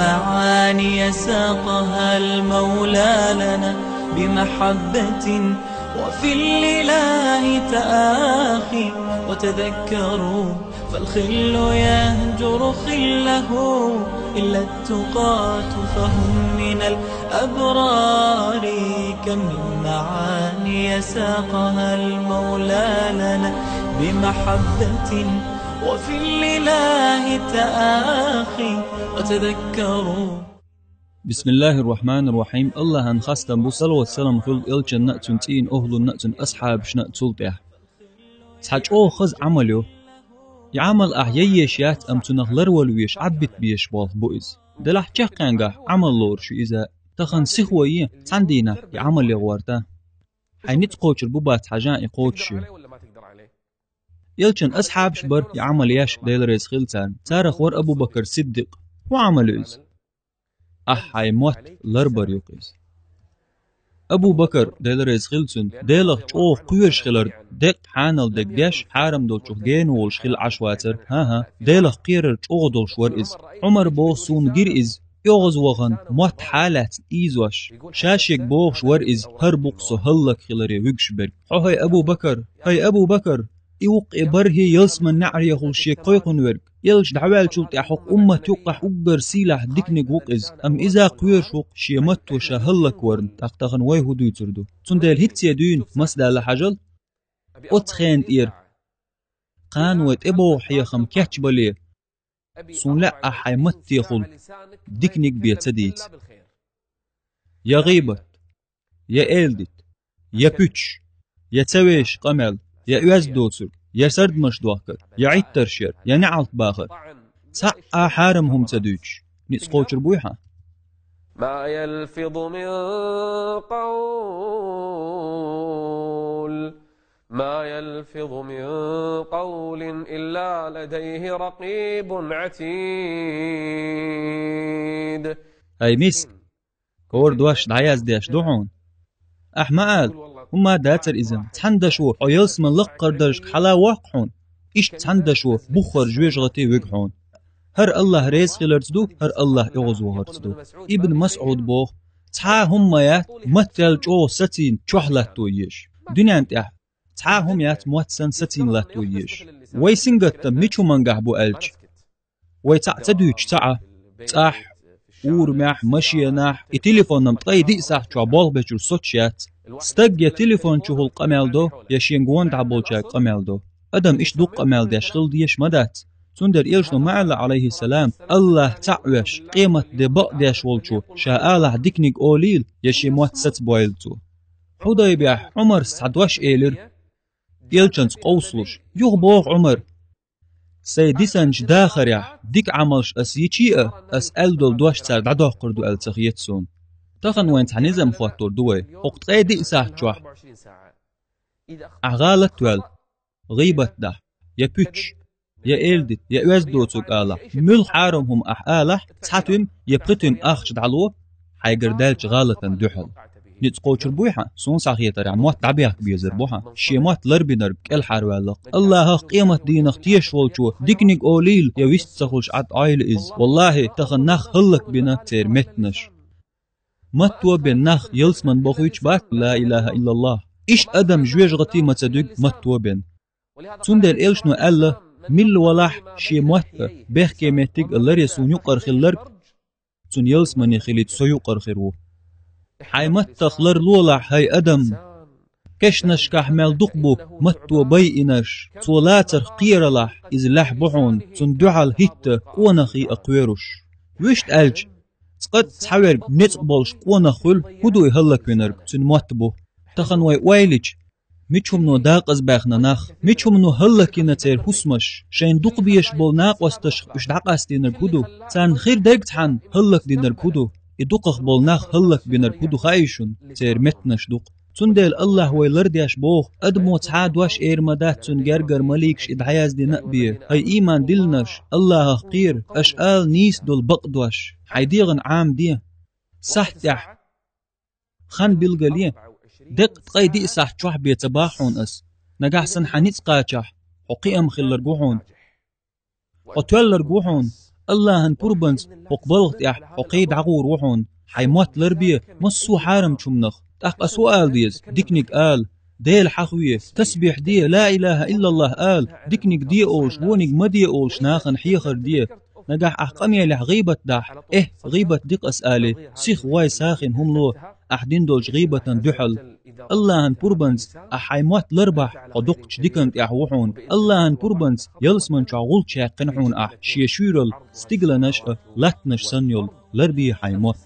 معاني ساقها المولى لنا بمحبة وفي الإله تآخي. وتذكروا فالخل يهجر خله إلا التقاة فهم من الأبرار. كم من معاني ساقها المولى لنا بمحبة وفي الإله تآخي. وتذكروا. بسم الله الرحمن الرحيم. الله هنخستم بصلوة والسلام خلق إلچن نأتن تين أهل نأتن أصحاب شنأ تسلطه تحاج خز عمله يعمل أحييشيات أم تنغلر ولويش عبت بيش بال بوئز دلح جاقانغا عمل لور شو إذا تخن سخوية تندينا يعمل يغورتا حينيت قوش البوبات حاجان يقوش يلچن أصحاب شبر يعمل ياش ديل ريز خلتان تارخ ور أبو بكر صدق وعمل إز حي موت لربر يوقز أبو بكر ديل ريز خلتن ديلخ چوخ قيرش خلر دق حانل دق ديش حارم دول چوخ جين والش خل عشواتر ها ديلخ قيرر چوخ دول شور إز عمر بو سون غير إز يوغز وغن موت حالات إيزوش شاشيك بوغ شور إز هر بقصو هلك خلري ويقشبر هاي أبو بكر هاي أبو بكر يوق إبره يلسمن نعري يخل شيء قيقن ورق يلش دعوال شلط يحق أمة يوقح أكبر سيلح ديكنيق وقز أم إذا قوير شوق شي مت وشهلك ورن تختخن ويهدو يتردو تندل هيت يدين مسدا لحجل أتخين إير قانوت إبو حيخم كاتش بلي سون لا أحي مت يخل ديكنيق بيتسديت يا غيبت يا إلدت يا بيتش يا تسويش قمل يا أواز دوتسر يا سرد مش دوكر يا عيد ترشير يا نعلت باخر ساء حارمهم تدوش نسقوش ربويها ما يلفظ من قول ما يلفظ من قول إلا لديه رقيب عتيد. هاي ميس كور دواش دعياز دياش دوحون أحمال هما داتر إذن تحندشو أيلس من لقر درجك حلا واقحون إيش تحندشو بخر جويش غتي وقحون هر الله ريز خلرتدو هر الله يغزو هرتدو. ابن مسعود بوخ تحا هما يات متل جو ستين چوحلتو يش دنيا انت تحا هم يات موتسن ستين لاتو يش ويسنغت ميچو منگح بو ألج ويتعتدوش تعا تاح ورمح مشيناح التليفون نمطي دي ساح چو بول بچو سوتشيات ستق يا تليفون چوهل قمال دو يا شينغون دعبول چاك قمال دو ادم ايش دو قمال دي اشغل ديش مدات تندر إلشنو معلا عليه السلام الله تعوش قيمة دي بق ديش والچو شاءالح ديكنيك أوليل يشي موت ست بويلتو حوضي بيح عمر سعدوش إيلر إلشنس قوصلوش يغبوغ عمر سيديسانج داخر يح ديك عملش أسيچي أسأل دول دوش تار دعدوه قردو ألتخيتسون تخن وين تحنيزم خواتور دوي وقت غيدي إساح چوح أغالت توال غيبت ده يا بيتش يا إلدت يا أواز دوتوك آلا مل حارمهم أحالح تحتم يبقتم أخش دعلوه حيقردالش غالة دوحل نتقوش ربوحة سون ساخية موات دعبيها بيزر بوحة شيمات لربي نرب كل حاروالق الله قيمة دين اختيش والشو ديكنيك أوليل يويست سخلش عد عايل إز والله تخنخ هلك بنا تير متنش متوا بنخ يلس من بخويش بات لا إله إلا الله إيش أدم جويج غطي متدق متوا بن تندر إلشنو ألا مل ولح شي موت بيخ كيمتيق اللر يسون يقر خلر تون يلس من يخليت سو يقر خيرو حي متخلر لولح هاي أدم كشنش كحمل دقبو متوا بيئنش تولاتر قيرلح إذ لح بحون تون دعال هيت قونخي أقويرش ويشت ألج قد تحاور نتقبلش قونخل هدو يهلك بينرك تون موتبو تخن ويلج ميچوم نو داقز باخنا ناخ ميچوم نو هلكينا تير حسمش شين دوق بيش بول ناقوستش اش داقاس دينر كودو تان خير داقتحن هلك دينر كودو يدوقخ بول ناخ هلك بينر كودو خايشون تير متنش دوق تندل الله ويلردياش بوخ ادمو تعاد واش اير مدات تن جرجر مليكش ادعياز دي نقبيه هاي ايمان دلنش الله قير اشقال نيس دول بقدوش حيديغن عام دي صحتح خان بيلقليه دق تقيدي إساح چوح بيتباحون أس نجاح سن حنيت قاچح حقيقة مخل لرجوحون قتول لرجوحون الله هن بربنز حق بلغت حقيد عغور وحون حيمات لربية مصو حارم شمنخ تأق سؤال ديز ديكنيك قال ديل حخوية تسبيح دي لا إله إلا الله قال ديكنيك دي أولش وونيك مدي أولش ناخن حيخر دي نجاح أحقامي لح غيبة دح غيبة ديق أسألي سيخ واي ساخن هم لو أحدين دولش غيبة دحل الله هن بربنز أحيمات لربح قدقش ديكنت وحون الله هن بربنز يلسمن شاغول شاقنحون شيشورل ستيغلا نشأ لاتنش سنيول لربي حيمات